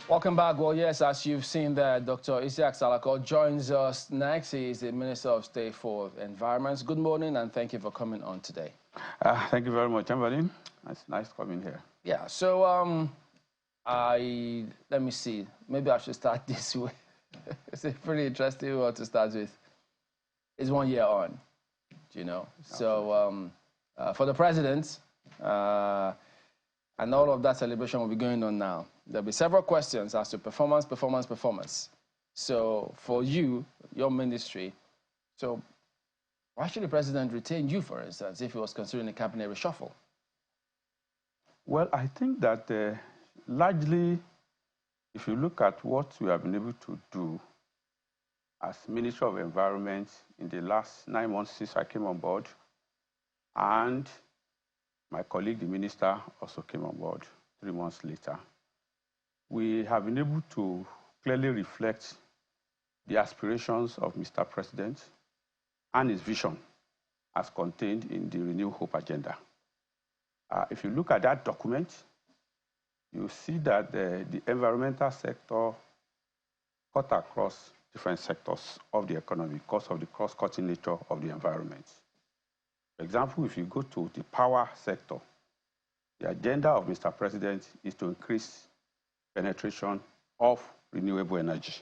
Welcome back. Well, yes, as you've seen there, Dr. Isiaq Salako joins us next. He is the Minister of State for Environment. Good morning, and thank you for coming on today. Thank you very much, Evelyn. It's nice coming here. Yeah, so let me see. Maybe I should start this way. It's a pretty interesting one to start with. It's 1 year on, you know. So for the president, and all of that celebration will be going on now. There'll be several questions as to performance. So for you, your ministry, so why should the president retain you, for instance, if he was considering a cabinet reshuffle? Well, I think that largely, if you look at what we have been able to do as Minister of Environment in the last 9 months since I came on board, and my colleague, the minister, also came on board 3 months later, we have been able to clearly reflect the aspirations of Mr. President and his vision as contained in the Renewable Hope agenda. If you look at that document, you see that the environmental sector cut across different sectors of the economy because of the cross-cutting nature of the environment. For example, if you go to the power sector, the agenda of Mr. President is to increase penetration of renewable energy.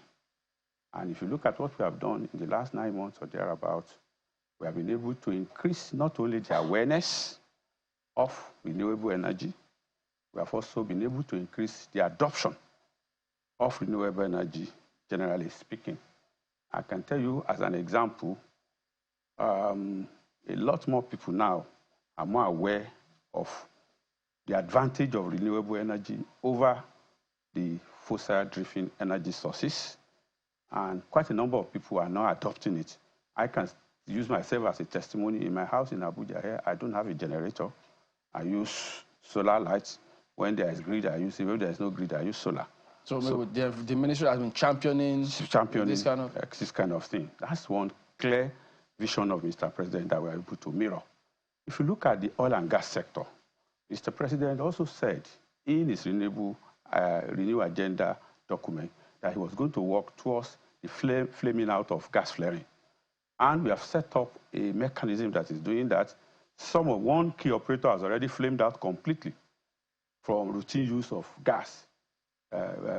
And if you look at what we have done in the last 9 months or thereabouts, we have been able to increase not only the awareness of renewable energy, we have also been able to increase the adoption of renewable energy, generally speaking. I can tell you as an example, a lot more people now are more aware of the advantage of renewable energy over the fossil-driven energy sources, and quite a number of people are now adopting it. I can use myself as a testimony. In my house in Abuja here, I don't have a generator. I use solar lights. When there is grid, I use it. When there is no grid, I use solar. So the ministry has been championing this kind of thing. That's one clear vision of Mr. President that we're able to mirror. If you look at the oil and gas sector, Mr. President also said in his Renewable agenda document that he was going to work towards the flaming out of gas flaring. And we have set up a mechanism that is doing that. One key operator has already flamed out completely from routine use of gas,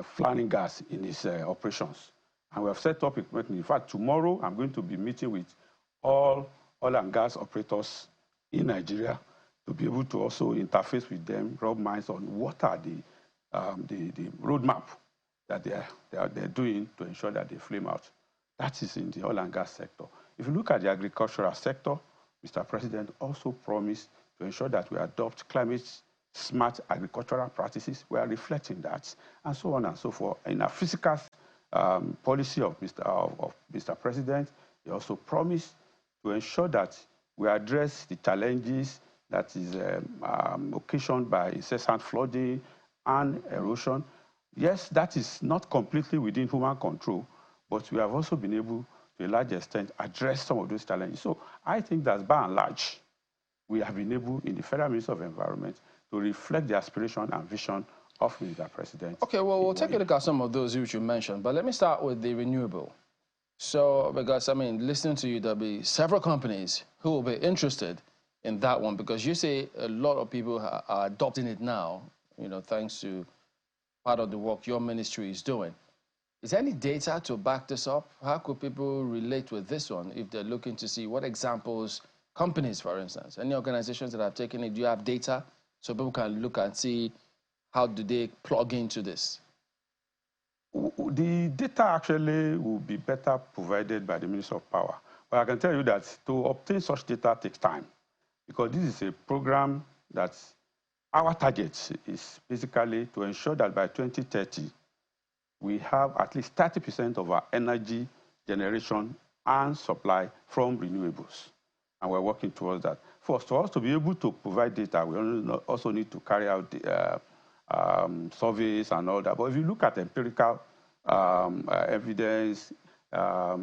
flaring gas in his operations. And we have set up a mechanism. In fact, tomorrow I'm going to be meeting with all oil and gas operators in Nigeria to be able to also interface with them, rub minds on what are the roadmap that they're doing to ensure that they flame out. That is in the oil and gas sector. If you look at the agricultural sector, Mr. President also promised to ensure that we adopt climate-smart agricultural practices. We are reflecting that, and so on and so forth. In a physical policy of Mr. President, he also promised to ensure that we address the challenges that is occasioned by incessant flooding and erosion. Yes, that is not completely within human control, but we have also been able, to a large extent, address some of those challenges. So I think that by and large, we have been able, in the Federal Ministry of Environment, to reflect the aspiration and vision of Mr. President. Okay, well, we'll take a look at some of those which you mentioned, but let me start with the renewable. So, because, I mean, listening to you, there'll be several companies who will be interested in that one, because you say a lot of people are adopting it now, you know, thanks to part of the work your ministry is doing. Is there any data to back this up? How could people relate with this one if they're looking to see what examples, companies, for instance, any organizations that have taken it, do you have data so people can look and see how do they plug into this? The data actually will be better provided by the Minister of Power. But I can tell you that to obtain such data takes time, because this is a program that our target is basically to ensure that by 2030, we have at least 30% of our energy generation and supply from renewables. And we're working towards that. For us to be able to provide data, we also need to carry out the, surveys and all that. But if you look at empirical evidence,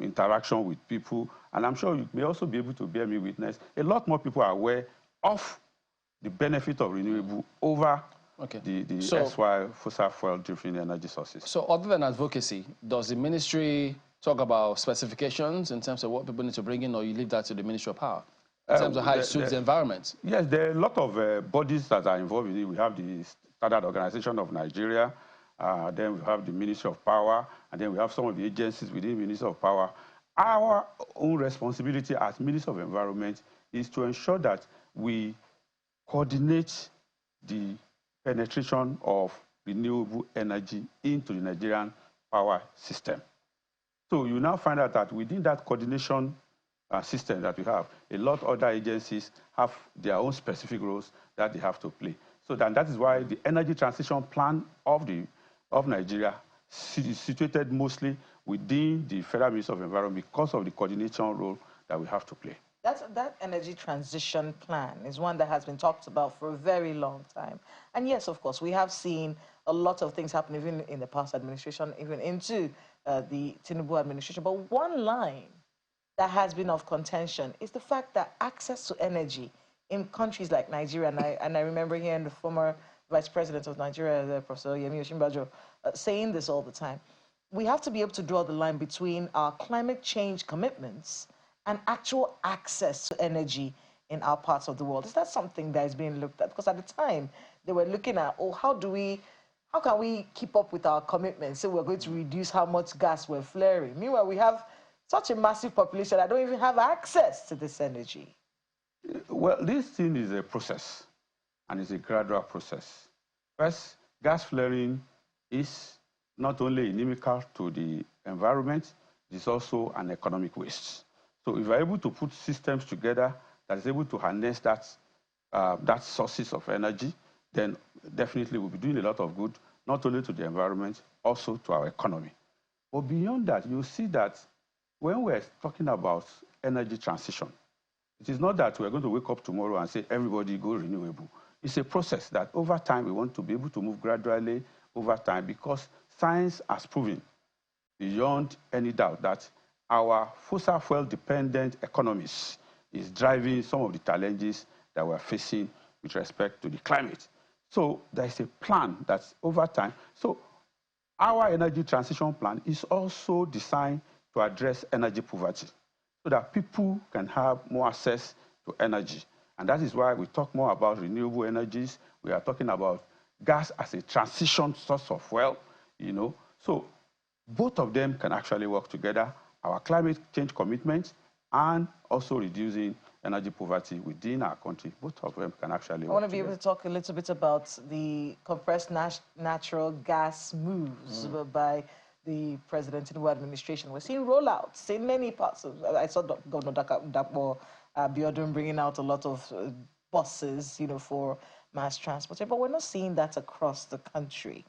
interaction with people, and I'm sure you may also be able to bear me witness, a lot more people are aware of the benefit of renewable over the So, SY fossil fuel-driven energy sources. so other than advocacy, does the ministry talk about specifications in terms of what people need to bring in, or you leave that to the Ministry of Power in terms of how it suits the environment? Yes, there are a lot of bodies that are involved in it. We have the Standard Organization of Nigeria, then we have the Ministry of Power, and then we have some of the agencies within the Ministry of Power. Our own responsibility as Minister of Environment is to ensure that we coordinate the penetration of renewable energy into the Nigerian power system. So you now find out that within that coordination system that we have, a lot of other agencies have their own specific roles that they have to play. So that is why the energy transition plan of Nigeria is situated mostly within the Federal Ministry of Environment because of the coordination role that we have to play. That energy transition plan is one that has been talked about for a very long time. And yes, of course, we have seen a lot of things happen even in the past administration, even into the Tinubu administration. But one line that has been of contention is the fact that access to energy in countries like Nigeria, and I remember hearing the former Vice President of Nigeria, Professor Yemi Osinbajo, saying this all the time. We have to be able to draw the line between our climate change commitments and actual access to energy in our parts of the world. Is that something that is being looked at? Because at the time, they were looking at, oh, how can we keep up with our commitments? So we're going to reduce how much gas we're flaring. Meanwhile, we have such a massive population that don't even have access to this energy. Well, this thing is a process, and it's a gradual process. First, gas flaring is not only inimical to the environment, it's also an economic waste. So if we're able to put systems together that is able to harness that sources of energy, then definitely we'll be doing a lot of good, not only to the environment, also to our economy. But beyond that, you see that when we're talking about energy transition, it is not that we're going to wake up tomorrow and say, everybody go renewable. It's a process that over time we want to be able to move gradually over time because science has proven beyond any doubt that our fossil fuel-dependent economies is driving some of the challenges that we're facing with respect to the climate. So there is a plan that's over time. So our energy transition plan is also designed to address energy poverty so that people can have more access to energy. And that is why we talk more about renewable energies. We are talking about gas as a transition source of fuel, So both of them can actually work together. Our climate change commitments and also reducing energy poverty within our country. Both of them can actually work I want to be together. able to talk a little bit about the compressed natural gas moves by the President Tinubu administration. We're seeing rollouts in many parts of. I saw Governor Dapo Abiodun bringing out a lot of buses, for mass transport, but we're not seeing that across the country.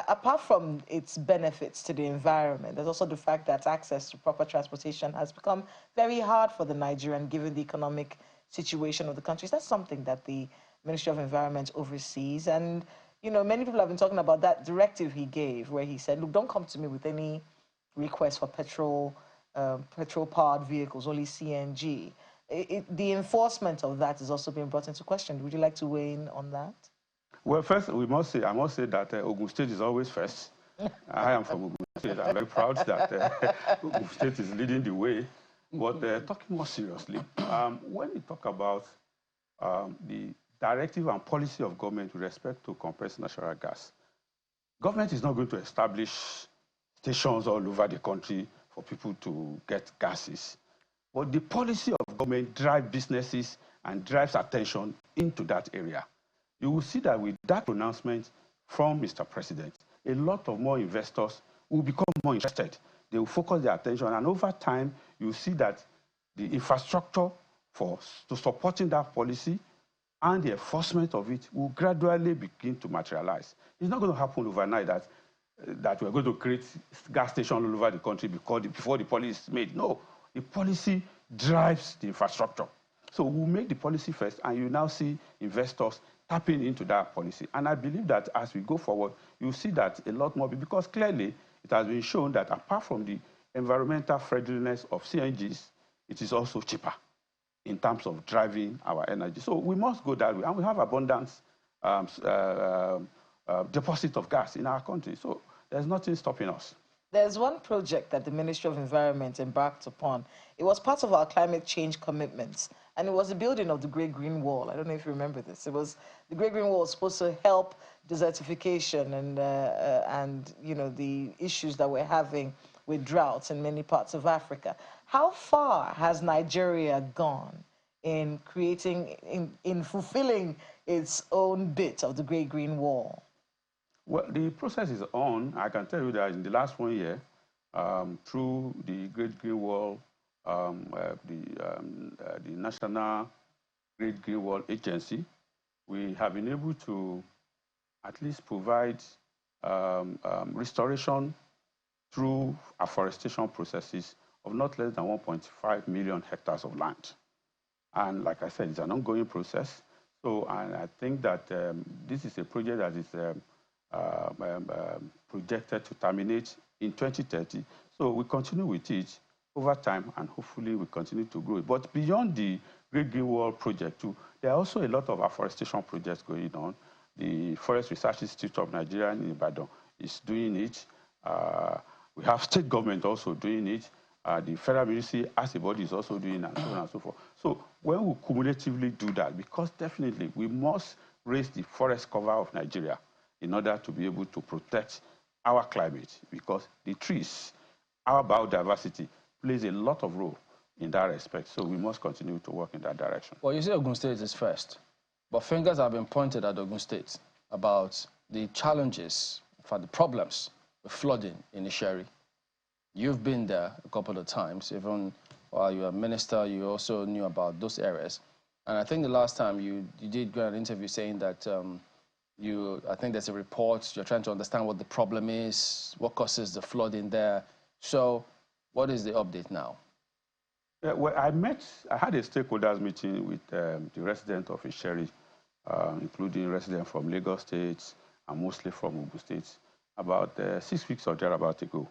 Apart from its benefits to the environment, there's also the fact that access to proper transportation has become very hard for the Nigerian, given the economic situation of the country. That's something that the Ministry of Environment oversees. And, many people have been talking about that directive he gave, where he said, look, don't come to me with any request for petrol-powered vehicles, only CNG. The enforcement of that is also being brought into question. Would you like to weigh in on that? Well, first, I must say that Ogun State is always first. I am from Ogun State. I'm very proud that Ogun State is leading the way. But talking more seriously, when we talk about the directive and policy of government with respect to compressed natural gas, government is not going to establish stations all over the country for people to get gases. But the policy of government drives businesses and drives attention into that area. You will see that with that pronouncement from Mr. President, a lot of more investors will become more interested. They will focus their attention, and over time, you will see that the infrastructure to supporting that policy and the enforcement of it will gradually begin to materialize. It's not going to happen overnight that we're going to create gas stations all over the country before the policy is made. No, the policy drives the infrastructure. So we'll make the policy first, and you now see investors tapping into that policy. And I believe that as we go forward, you'll see that a lot more, because clearly it has been shown that apart from the environmental friendliness of CNGs, it is also cheaper in terms of driving our energy. So we must go that way. And we have abundance deposit of gas in our country. So there's nothing stopping us. There's one project that the Ministry of Environment embarked upon. It was part of our climate change commitments, and it was the building of the Great Green Wall. I don't know if you remember this. It was the Great Green Wall was supposed to help desertification and you know the issues that we're having with droughts in many parts of Africa. How far has Nigeria gone in creating, in fulfilling its own bit of the Great Green Wall? Well, the process is on. I can tell you that in the last 1 year, through the Great Green Wall, the National Great Green Wall Agency, we have been able to at least provide restoration through afforestation processes of not less than 1.5 million hectares of land. And like I said, it's an ongoing process. So I think that this is a project that is projected to terminate in 2030. So we continue with it over time, and hopefully we continue to grow it. But beyond the Great Green Wall project too, there are also a lot of afforestation projects going on. The Forest Research Institute of Nigeria in Ibadan is doing it. We have state government also doing it. The federal ministry as a body is also doing it, and so on and so forth. So when we cumulatively do that, because definitely we must raise the forest cover of Nigeria in order to be able to protect our climate, because the trees, our biodiversity, plays a lot of role in that respect. So we must continue to work in that direction. Well, you say Ogun State is first, but fingers have been pointed at Ogun State about the challenges, for the problems with flooding in the Isheri. You've been there a couple of times. Even while you were a minister, you also knew about those areas. And I think the last time you did an interview saying that I think there's a report, you're trying to understand what the problem is, what causes the flooding there. So what is the update now? Yeah, well, I had a stakeholders meeting with the residents of Isheri, including residents from Lagos State and mostly from Ogun State, about 6 weeks or thereabout ago.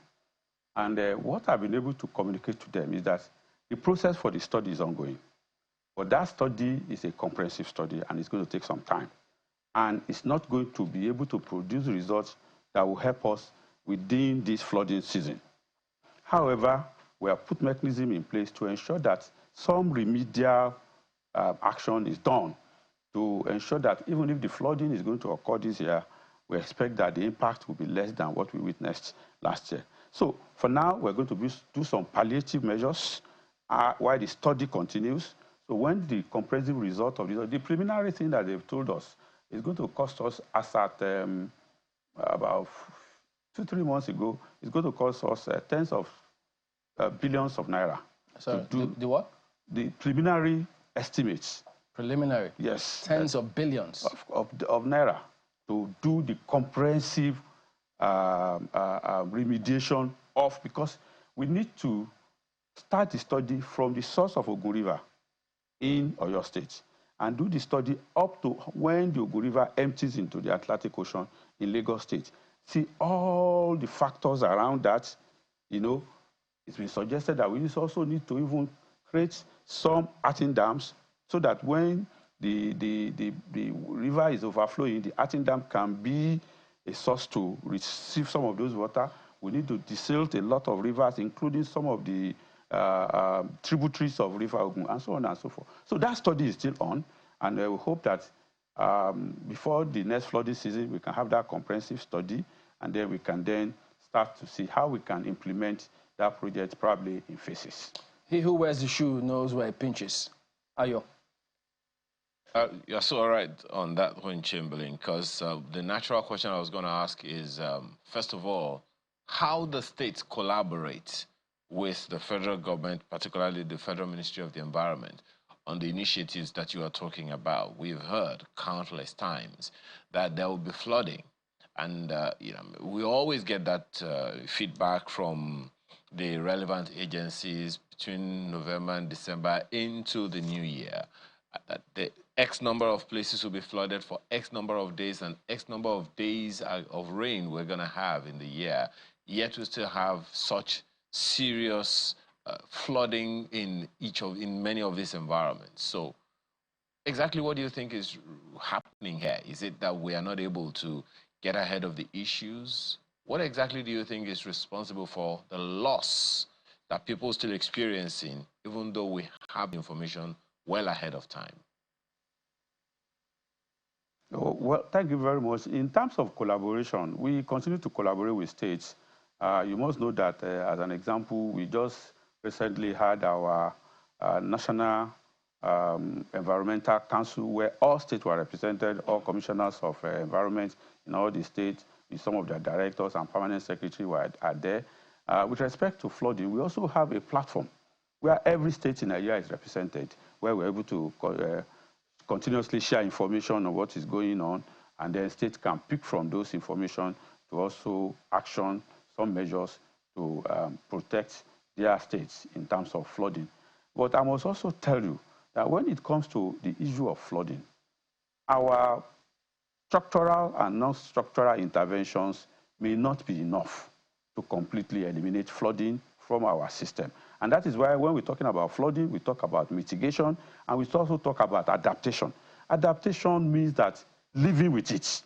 And what I've been able to communicate to them is that the process for the study is ongoing. But that study is a comprehensive study, and it's going to take some time. And it's not going to be able to produce results that will help us within this flooding season. However, we have put mechanism in place to ensure that some remedial action is done to ensure that even if the flooding is going to occur this year, we expect that the impact will be less than what we witnessed last year. So for now, we're going to do some palliative measures while the study continues. So when the comprehensive result of the preliminary thing that they've told us is going to cost us, as at about 2-3 months ago, it's going to cost us tens of billions of naira. So the what? The preliminary estimates. Preliminary? Yes. Tens of billions? Of naira to do the comprehensive remediation of, because we need to start the study from the source of Ogun River in Oyo State and do the study up to when the Ogun River empties into the Atlantic Ocean in Lagos State. See all the factors around that. You know, it's been suggested that we also need to even create some earthen dams so that when the river is overflowing, the earthen dam can be a source to receive some of those water. We need to desilt a lot of rivers, including some of the tributaries of River Ogun, and so on and so forth. So that study is still on, and we hope that before the next flooding season, we can have that comprehensive study, and then we can then start to see how we can implement that project, probably in phases. He who wears the shoe knows where it pinches. Ayo. You're so right on that point, Chamberlain, because the natural question I was going to ask is, first of all, how the states collaborate with the federal government, particularly the Federal Ministry of the Environment, on the initiatives that you are talking about. We've heard countless times that there will be flooding, and you know, we always get that feedback from the relevant agencies between November and December into the new year, that the X number of places will be flooded for X number of days, and X number of days of rain we're going to have in the year. Yet we still have such serious flooding in many of these environments. So exactly what do you think is happening here? Is it that we are not able to get ahead of the issues? What exactly do you think is responsible for the loss that people are still experiencing, even though we have information well ahead of time? Oh, well, thank you very much. In terms of collaboration, we continue to collaborate with states. You must know that, as an example, we just recently had our National Environmental Council, where all states were represented, all commissioners of environment in all the states, with some of their directors and permanent secretary are there. With respect to flooding, we also have a platform where every state in Nigeria is represented, where we're able to continuously share information on what is going on, and then states can pick from those information to also action some measures to protect their states in terms of flooding. But I must also tell you that when it comes to the issue of flooding, our structural and non-structural interventions may not be enough to completely eliminate flooding from our system. And that is why when we're talking about flooding, we talk about mitigation, and we also talk about adaptation. Adaptation means that living with it.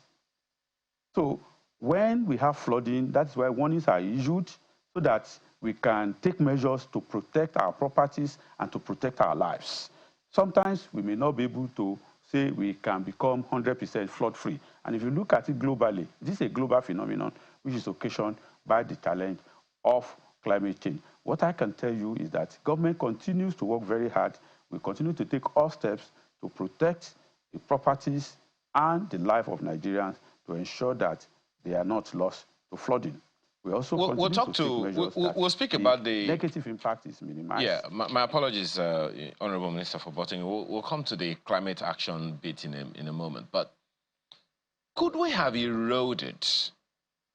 So when we have flooding, that's why warnings are issued so that we can take measures to protect our properties and to protect our lives. Sometimes we may not be able to say we can become 100% flood-free. And if you look at it globally, this is a global phenomenon which is occasioned by the challenge of climate change. What I can tell you is that government continues to work very hard. We continue to take all steps to protect the properties and the life of Nigerians to ensure that they are not lost to flooding. We also continue to take measures we'll speak about the negative impact is minimized. Yeah, my apologies, Honorable Minister, for butting. We'll come to the climate action bit in a moment. But could we have eroded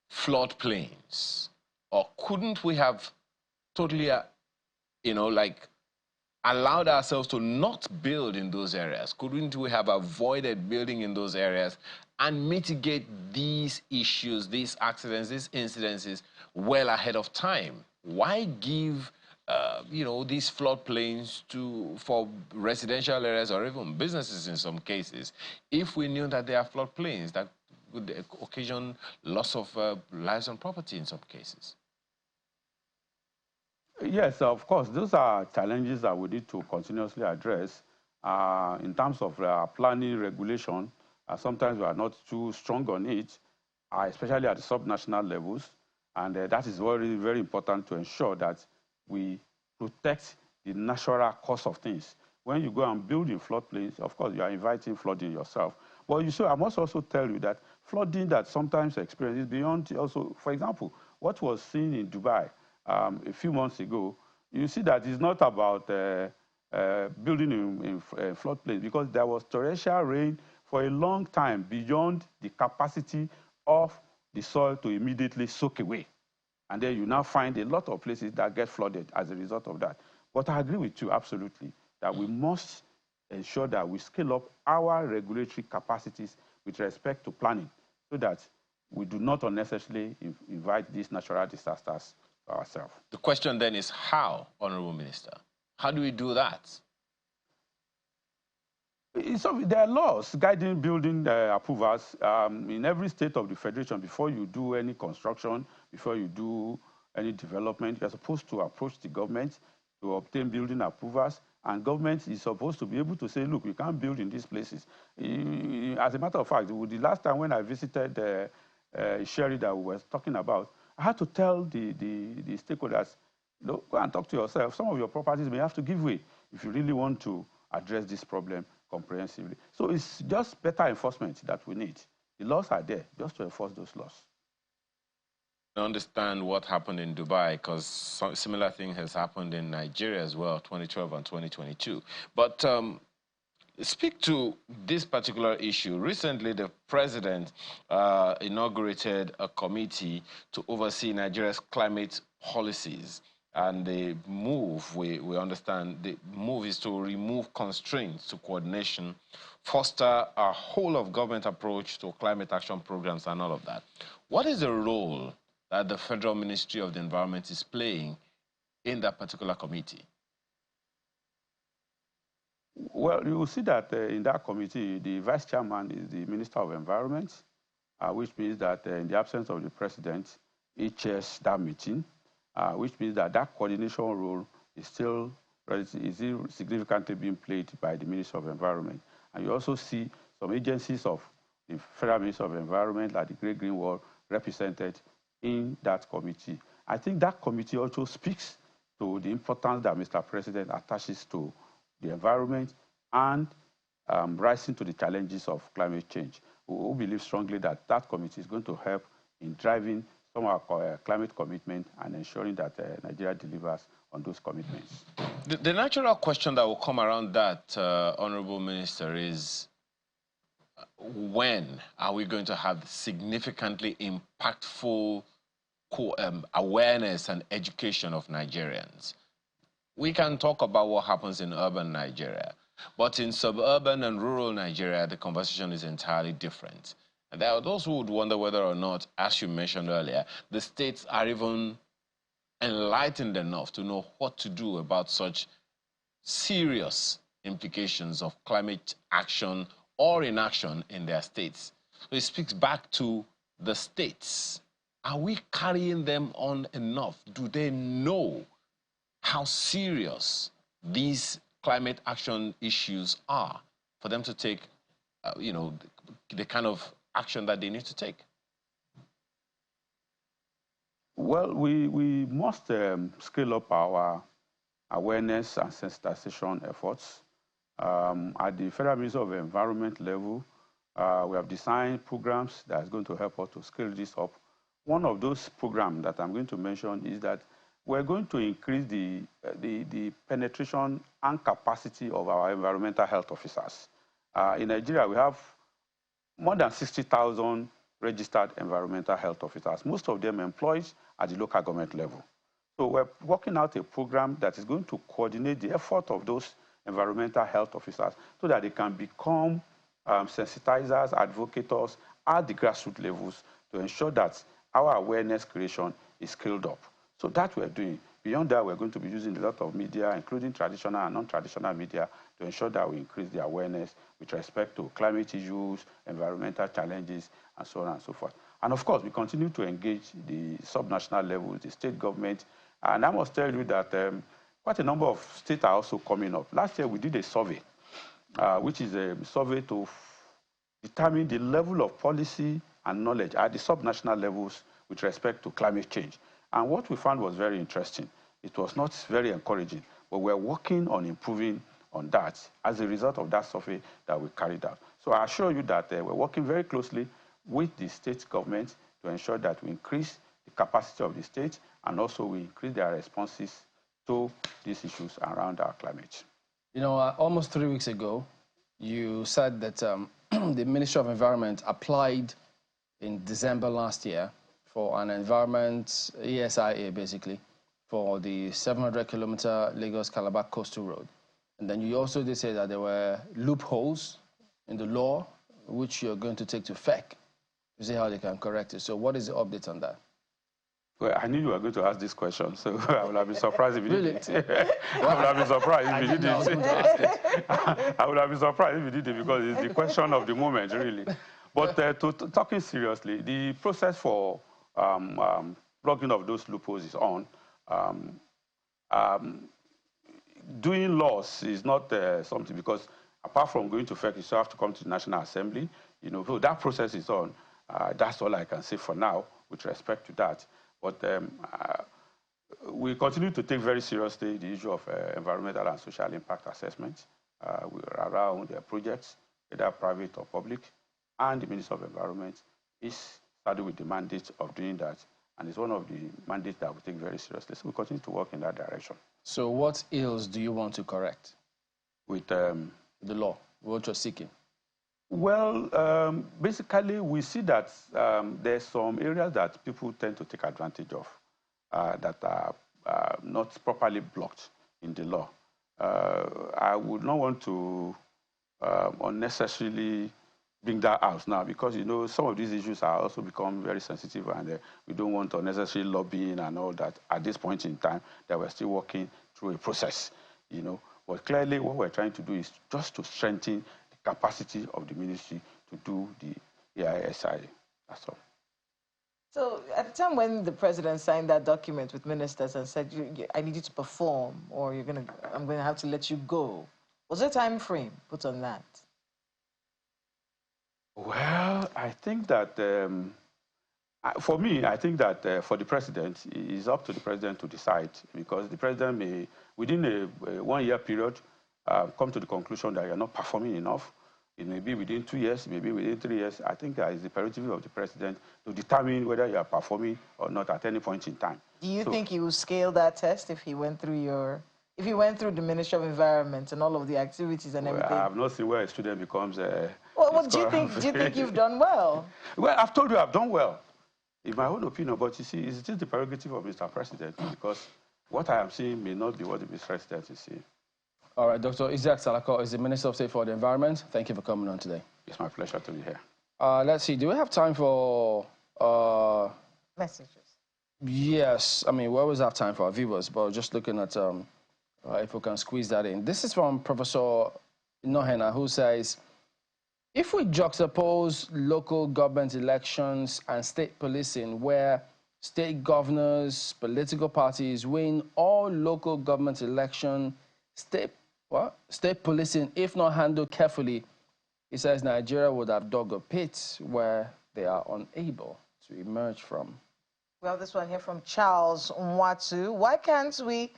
floodplains, or couldn't we have totally, allowed ourselves to not build in those areas? Couldn't we have avoided building in those areas and mitigate these issues, these accidents, these incidences well ahead of time? Why give, these floodplains for residential areas or even businesses in some cases, if we knew that there are floodplains that would occasion loss of lives and property in some cases? Yes, of course. Those are challenges that we need to continuously address. In terms of planning regulation, sometimes we are not too strong on it, especially at the subnational levels. And that is very, very important to ensure that we protect the natural course of things. When you go and build in floodplains, of course, you are inviting flooding yourself. But I must also tell you that flooding that sometimes experiences beyond also, for example, what was seen in Dubai a few months ago, you see that it's not about building in floodplains, because there was torrential rain for a long time beyond the capacity of the soil to immediately soak away. And then you now find a lot of places that get flooded as a result of that. But I agree with you absolutely that we must ensure that we scale up our regulatory capacities with respect to planning so that we do not unnecessarily invite these natural disasters to ourselves. The question then is how, Honorable Minister? How do we do that? There are laws guiding building approvals in every state of the federation. Before you do any construction, before you do any development, you're supposed to approach the government to obtain building approvals, and government is supposed to be able to say, look, you can't build in these places. As a matter of fact, the last time when I visited Sherry that we were talking about, I had to tell the stakeholders, go and talk to yourself. Some of your properties may have to give way if you really want to address this problem comprehensively. So it's just better enforcement that we need. The laws are there just to enforce those laws. I understand what happened in Dubai, because some similar thing has happened in Nigeria as well, 2012 and 2022. But speak to this particular issue. Recently, the president inaugurated a committee to oversee Nigeria's climate policies. And the move, we understand, the move is to remove constraints to coordination, foster a whole-of-government approach to climate action programs and all of that. What is the role that the Federal Ministry of the Environment is playing in that particular committee? Well, you will see that in that committee, the vice chairman is the Minister of Environment, which means that in the absence of the president, he chairs that meeting, which means that that coordination role is still significantly being played by the Minister of Environment. And you also see some agencies of the Federal Ministry of Environment, like the Great Green Wall, represented in that committee. I think that committee also speaks to the importance that Mr. President attaches to the environment and rising to the challenges of climate change. We believe strongly that that committee is going to help in driving some of our climate commitment and ensuring that Nigeria delivers on those commitments. The natural question that will come around that, Honorable Minister, is when are we going to have significantly impactful awareness and education of Nigerians? We can talk about what happens in urban Nigeria, but in suburban and rural Nigeria, the conversation is entirely different. And there are those who would wonder whether or not, as you mentioned earlier, the states are even enlightened enough to know what to do about such serious implications of climate action or inaction in their states. So it speaks back to the states. Are we carrying them on enough? Do they know how serious these climate action issues are for them to take, you know, the kind of action that they need to take? Well, we must scale up our awareness and sensitization efforts. At the Federal Ministry of Environment level, we have designed programs that is going to help us to scale this up. One of those programs that I'm going to mention is that we're going to increase the penetration and capacity of our environmental health officers. In Nigeria, we have more than 60,000 registered environmental health officers, most of them employed at the local government level. So we're working out a program that is going to coordinate the effort of those environmental health officers so that they can become sensitizers, advocates at the grassroots levels to ensure that our awareness creation is scaled up. So that we're doing. Beyond that, we're going to be using a lot of media, including traditional and non-traditional media, to ensure that we increase the awareness with respect to climate issues, environmental challenges, and so on and so forth. And of course, we continue to engage the subnational levels, the state government. And I must tell you that quite a number of states are also coming up. Last year, we did a survey, which is a survey to determine the level of policy and knowledge at the subnational levels with respect to climate change. And what we found was very interesting. It was not very encouraging, but we're working on improving on that as a result of that survey that we carried out. So I assure you that we're working very closely with the state government to ensure that we increase the capacity of the state and also we increase their responses to these issues around our climate. You know, almost 3 weeks ago, you said that the Ministry of Environment applied in December last year for an environment, ESIA basically, for the 700-kilometer Lagos-Calabar coastal road. And then you also did say that there were loopholes in the law which you're going to take to FEC to see how they can correct it. So what is the update on that? Well, I knew you were going to ask this question, so I would have been surprised if you didn't. I would have been surprised if you didn't. I would have been surprised if you didn't because it's the question of the moment, really. But talking seriously, the process for plugging of those loopholes is on. Doing laws is not something because apart from going to FEC, you still have to come to the National Assembly. You know, so that process is on. That's all I can say for now with respect to that. But we continue to take very seriously the issue of environmental and social impact assessment around their projects, whether private or public, and the Minister of Environment is started with the mandate of doing that, and it's one of the mandates that we take very seriously. So we continue to work in that direction. So what ills do you want to correct with the law, what you're seeking? Well, basically, we see that there's some areas that people tend to take advantage of that are not properly blocked in the law. I would not want to unnecessarily bring that out now because, you know, some of these issues are also become very sensitive and we don't want unnecessary lobbying and all that at this point in time that we're still working through a process, you know. But clearly, what we're trying to do is just to strengthen the capacity of the ministry to do the AISI. That's all. So at the time when the president signed that document with ministers and said, I need you to perform, or I'm going to have to let you go, was there a time frame put on that? Well, I think that, for me, I think that for the president, it's up to the president to decide, because the president may, within a 1 year period, come to the conclusion that you're not performing enough. It may be within 2 years, maybe within 3 years. I think it's the prerogative of the president to determine whether you are performing or not at any point in time. Do you think he would scale that test if he went through the Ministry of Environment and all of the activities and everything? I have not seen where a student becomes Well, do you think you've done well? Well, I've told you I've done well, in my own opinion. But you see, it's still the prerogative of Mr. President, because what I am seeing may not be what the Mr. President is seeing. All right, Dr. Isaac Salako is the Minister of State for the Environment. Thank you for coming on today. It's my pleasure to be here. Let's see, do we have time for... Messages. Yes, I mean, we always have time for our viewers, but just looking at if we can squeeze that in. This is from Professor Nohena, who says, if we juxtapose local government elections and state policing, where state governors, political parties win all local government election, state policing, if not handled carefully, he says Nigeria would have dug a pit where they are unable to emerge from. We have this one here from Charles Nwatu. Why can't we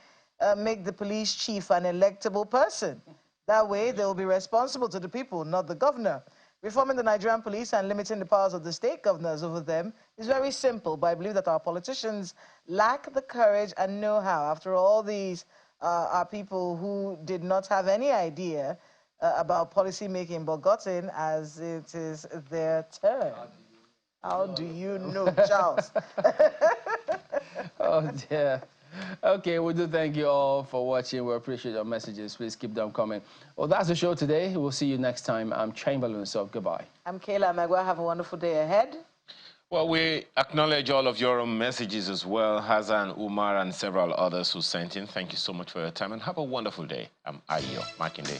make the police chief an electable person? That way they will be responsible to the people, not the governor. Reforming the Nigerian police and limiting the powers of the state governors over them is very simple, but I believe that our politicians lack the courage and know-how. After all, these are people who did not have any idea about policy making, but got in as it is their turn. How do you know, Charles? Oh, dear. Okay, we do thank you all for watching. We appreciate your messages. Please keep them coming. Well, that's the show today. We'll see you next time. I'm Chamberlain, so goodbye. I'm Kayla Magua. Have a wonderful day ahead. Well, we acknowledge all of your messages as well, Hazan, Umar, and several others who sent in. Thank you so much for your time, and have a wonderful day. I'm Ayo Makinde.